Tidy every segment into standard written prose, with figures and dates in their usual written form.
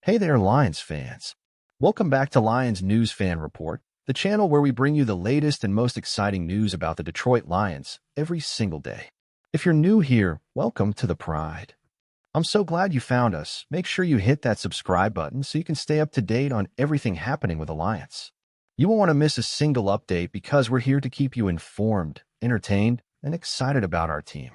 Hey there, Lions fans. Welcome back to Lions News Fan Report, the channel where we bring you the latest and most exciting news about the Detroit Lions every single day. If you're new here, welcome to the Pride. I'm so glad you found us. Make sure you hit that subscribe button so you can stay up to date on everything happening with the Lions. You won't want to miss a single update because we're here to keep you informed, entertained, and excited about our team.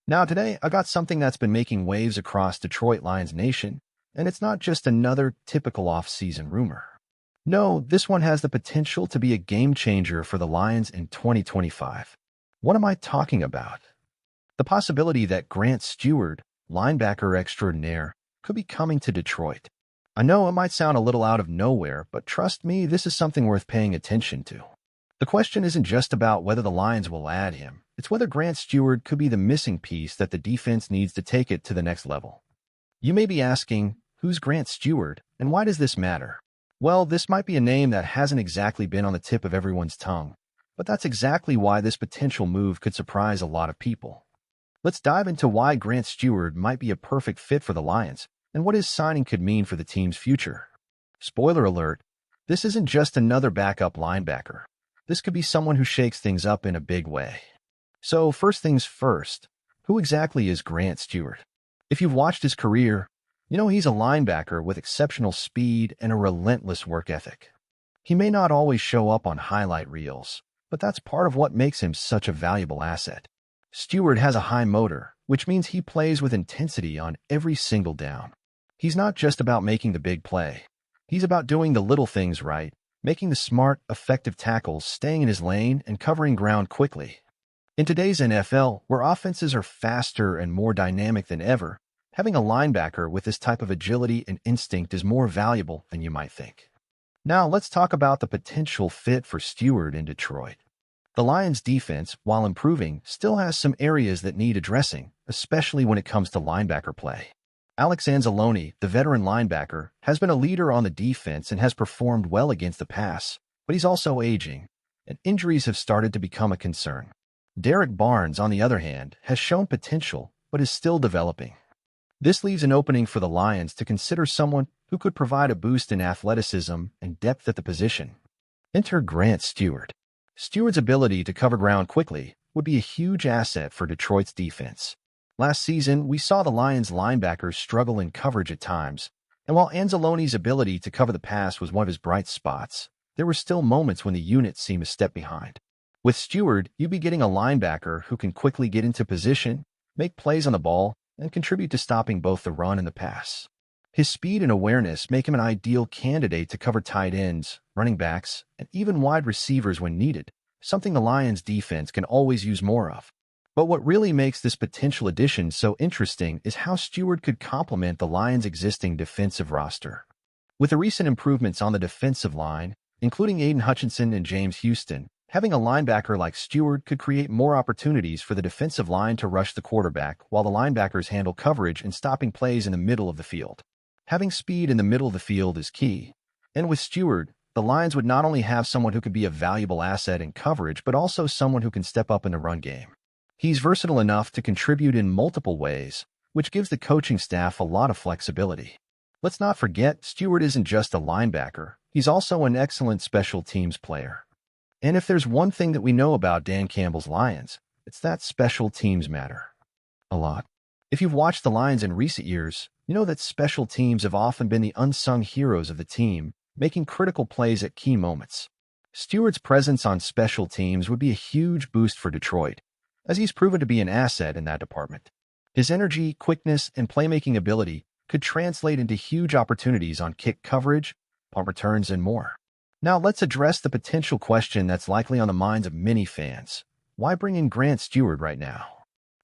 Now today, I got something that's been making waves across Detroit Lions Nation, and it's not just another typical off-season rumor. No, this one has the potential to be a game-changer for the Lions in 2025. What am I talking about? The possibility that Grant Stewart, linebacker extraordinaire, could be coming to Detroit. I know it might sound a little out of nowhere, but trust me, this is something worth paying attention to. The question isn't just about whether the Lions will add him. It's whether Grant Stewart could be the missing piece that the defense needs to take it to the next level. You may be asking, who's Grant Stewart, and why does this matter? Well, this might be a name that hasn't exactly been on the tip of everyone's tongue, but that's exactly why this potential move could surprise a lot of people. Let's dive into why Grant Stewart might be a perfect fit for the Lions and what his signing could mean for the team's future. Spoiler alert, this isn't just another backup linebacker. This could be someone who shakes things up in a big way. So first things first, who exactly is Grant Stewart? If you've watched his career, you know he's a linebacker with exceptional speed and a relentless work ethic. He may not always show up on highlight reels, but that's part of what makes him such a valuable asset. Stewart has a high motor, which means he plays with intensity on every single down. He's not just about making the big play. He's about doing the little things right, making the smart, effective tackles, staying in his lane, and covering ground quickly. In today's NFL, where offenses are faster and more dynamic than ever, having a linebacker with this type of agility and instinct is more valuable than you might think. Now, let's talk about the potential fit for Stewart in Detroit. The Lions' defense, while improving, still has some areas that need addressing, especially when it comes to linebacker play. Alex Anzalone, the veteran linebacker, has been a leader on the defense and has performed well against the pass, but he's also aging, and injuries have started to become a concern. Derek Barnes, on the other hand, has shown potential, but is still developing. This leaves an opening for the Lions to consider someone who could provide a boost in athleticism and depth at the position. Enter Grant Stewart. Stewart's ability to cover ground quickly would be a huge asset for Detroit's defense. Last season, we saw the Lions' linebackers struggle in coverage at times, and while Anzalone's ability to cover the pass was one of his bright spots, there were still moments when the unit seemed a step behind. With Stewart, you'd be getting a linebacker who can quickly get into position, make plays on the ball, and contribute to stopping both the run and the pass. His speed and awareness make him an ideal candidate to cover tight ends, running backs, and even wide receivers when needed, something the Lions' defense can always use more of. But what really makes this potential addition so interesting is how Stewart could complement the Lions' existing defensive roster. With the recent improvements on the defensive line, including Aiden Hutchinson and James Houston, having a linebacker like Stewart could create more opportunities for the defensive line to rush the quarterback while the linebackers handle coverage and stopping plays in the middle of the field. Having speed in the middle of the field is key, and with Stewart, the Lions would not only have someone who could be a valuable asset in coverage, but also someone who can step up in the run game. He's versatile enough to contribute in multiple ways, which gives the coaching staff a lot of flexibility. Let's not forget, Stewart isn't just a linebacker, he's also an excellent special teams player. And if there's one thing that we know about Dan Campbell's Lions, it's that special teams matter a lot. If you've watched the Lions in recent years, you know that special teams have often been the unsung heroes of the team, making critical plays at key moments. Stewart's presence on special teams would be a huge boost for Detroit, as he's proven to be an asset in that department. His energy, quickness, and playmaking ability could translate into huge opportunities on kick coverage, punt returns, and more. Now let's address the potential question that's likely on the minds of many fans. Why bring in Grant Stewart right now?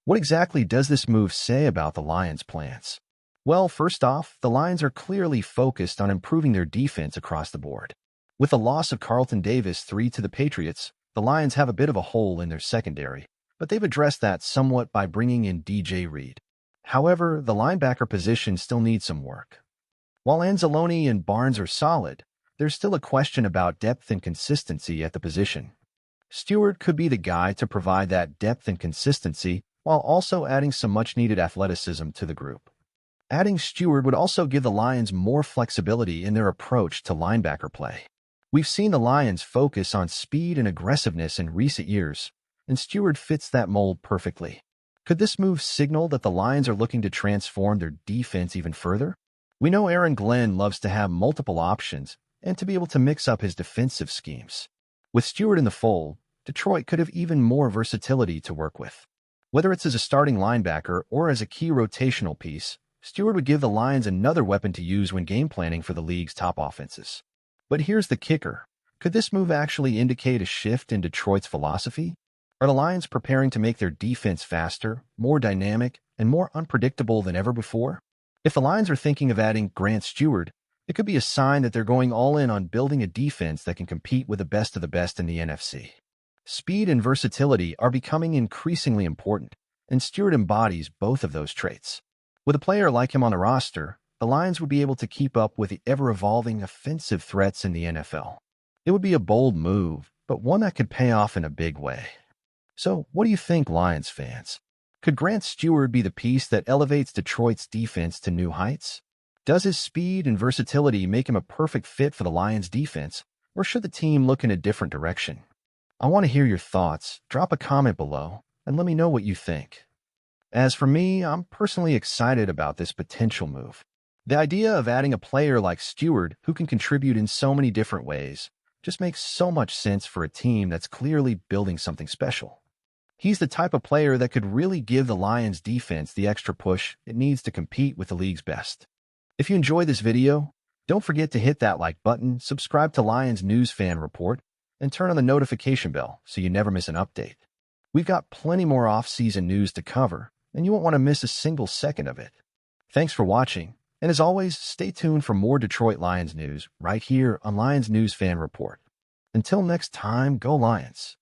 What exactly does this move say about the Lions' plans? Well, first off, the Lions are clearly focused on improving their defense across the board. With the loss of Carlton Davis III to the Patriots, the Lions have a bit of a hole in their secondary, but they've addressed that somewhat by bringing in DJ Reed. However, the linebacker position still needs some work. While Anzalone and Barnes are solid, there's still a question about depth and consistency at the position. Stewart could be the guy to provide that depth and consistency while also adding some much-needed athleticism to the group. Adding Stewart would also give the Lions more flexibility in their approach to linebacker play. We've seen the Lions focus on speed and aggressiveness in recent years, and Stewart fits that mold perfectly. Could this move signal that the Lions are looking to transform their defense even further? We know Aaron Glenn loves to have multiple options and to be able to mix up his defensive schemes. With Stewart in the fold, Detroit could have even more versatility to work with. Whether it's as a starting linebacker or as a key rotational piece, Stewart would give the Lions another weapon to use when game planning for the league's top offenses. But here's the kicker. Could this move actually indicate a shift in Detroit's philosophy? Are the Lions preparing to make their defense faster, more dynamic, and more unpredictable than ever before? If the Lions are thinking of adding Grant Stewart, it could be a sign that they're going all in on building a defense that can compete with the best in the NFC. Speed and versatility are becoming increasingly important, and Stewart embodies both of those traits. With a player like him on the roster, the Lions would be able to keep up with the ever-evolving offensive threats in the NFL. It would be a bold move, but one that could pay off in a big way. So, what do you think, Lions fans? Could Grant Stewart be the piece that elevates Detroit's defense to new heights? Does his speed and versatility make him a perfect fit for the Lions' defense, or should the team look in a different direction? I want to hear your thoughts. Drop a comment below, and let me know what you think. As for me, I'm personally excited about this potential move. The idea of adding a player like Stewart who can contribute in so many different ways just makes so much sense for a team that's clearly building something special. He's the type of player that could really give the Lions defense the extra push it needs to compete with the league's best. If you enjoyed this video, don't forget to hit that like button, subscribe to Lions News Fan Report, and turn on the notification bell so you never miss an update. We've got plenty more off-season news to cover, and you won't want to miss a single second of it. Thanks for watching, and as always, stay tuned for more Detroit Lions news right here on Lions News Fan Report. Until next time, go Lions!